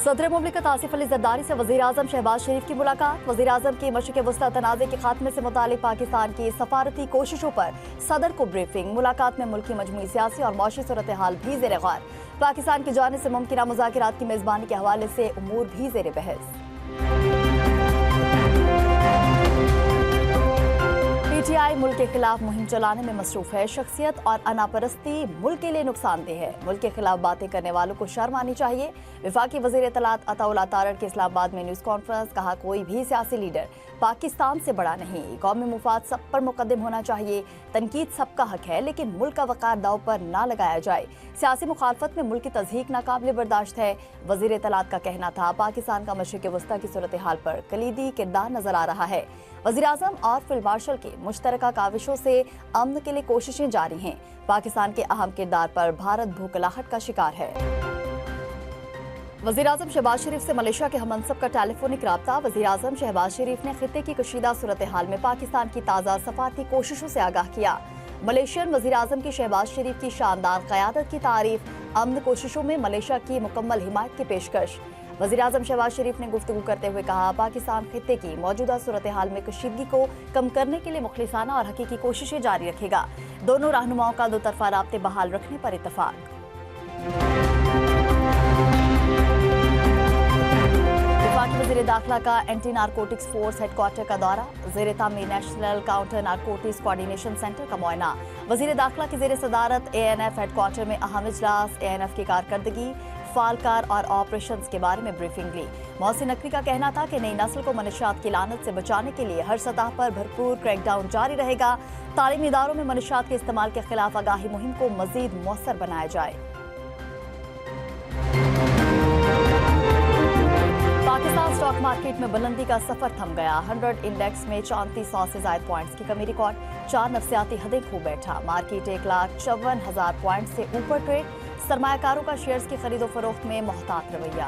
सदर मुमलिकत आसिफ अली जरदारी से वज़ीर-ए-आज़म शहबाज शरीफ की मुलाकात। वज़ीर-ए-आज़म की मशरिक़ वस्ता तनाज़े के खात्मे से मुतालिक पाकिस्तान की सफारती कोशिशों पर सदर को ब्रीफिंग। मुलाकात में मुल्क की मजमूई सियासी और मौशी सूरत हाल भी ज़ेर गौर। पाकिस्तान की जानिब से मुमकिना मुज़ाकिरात की मेज़बानी के हवाले से उमूर भी ज़ेर बहस। PTI मुल्क के खिलाफ मुहिम चलाने में मसरूफ है। शख्सियत और अनापरस्ती मुल्क के लिए नुकसानदेह है। मुल्क के खिलाफ बातें करने वालों को शर्म आनी चाहिए। वफाकी वज़ीर इत्तलात अताउल्लाह तारड़ के इस्लामाबाद में न्यूज़ कॉन्फ्रेंस। कहा, कोई भी सियासी लीडर पाकिस्तान से बड़ा नहीं। कौमी मुफाद सब पर मुकद्दम होना चाहिए। तनकीद सबका हक है, लेकिन मुल्क का वक़ार दाव पर ना लगाया जाए। सियासी मुखालफत में मुल्क की तज़हीक नाकाबिल बर्दाश्त है। वज़ीर इत्तलात का कहना था, पाकिस्तान का मशरिक़ वस्ता की सूरत हाल पर कलीदी किरदार नजर आ रहा है। वज़ीर-ए-आज़म और फील्ड मार्शल की मुश्तरका काविशों से अमन के लिए कोशिशें जारी हैं। पाकिस्तान के अहम किरदार पर भारत भूखलाहट का शिकार है। वज़ीर-ए-आज़म शहबाज शरीफ से मलेशिया के हममनसब का टेलीफोनिक राब्ता। वज़ीर-ए-आज़म शहबाज शरीफ ने खित्ते की कशीदा सूरत हाल में पाकिस्तान की ताज़ा सफारती कोशिशों से आगाह किया। मलेशियन वज़ीर-ए-आज़म की शहबाज शरीफ की शानदार क़यादत की तारीफ। अमन कोशिशों में मलेशिया की मुकम्मल हिमायत की पेशकश। वज़ीर-ए-आज़म शहबाज शरीफ ने गुफ्तगू करते हुए कहा, पाकिस्तान खित्ते की मौजूदा सूरत हाल में कशीदगी को कम करने के लिए मुखलिसाना और हकीकी कोशिशें जारी रखेगा। दोनों रहनुमाओं का दो तरफा राब्ते बहाल रखने पर इत्तफाक। वफाकी वज़ीर दाखिला का एंटी नारकोटिक्स फोर्स हेडक्वार्टर का दौरा। ज़ेर तामीर national counter narcotics coordination centre का मुआयना। वज़ीर दाखिला की ज़ेर सदारत ANF हेडक्वार्टर में अहम इजलास। ANF की कारकर्दगी, फालकार और ऑपरेशंस के बारे में ब्रीफिंग ली। मोहसिन नकवी का कहना था कि नई नस्ल को मनशियात की लानत से बचाने के लिए हर सतह पर भरपूर क्रैकडाउन जारी रहेगा। तालीमी इदारों में मनशियात के इस्तेमाल के खिलाफ आगाही मुहिम को मजीद मौसर बनाया जाए। पाकिस्तान स्टॉक मार्केट में बुलंदी का सफर थम गया। 100 इंडेक्स में 3400 से ज्यादा पॉइंट्स की कमी रिकॉर्ड। 4 नफ्सियाती हदें खो बैठा। मार्केट 1,54,000 पॉइंट से ऊपर ट्रेड। सरमायाकारों का शेयर्स की खरीदो फरोख्त में मोहतात रवैया।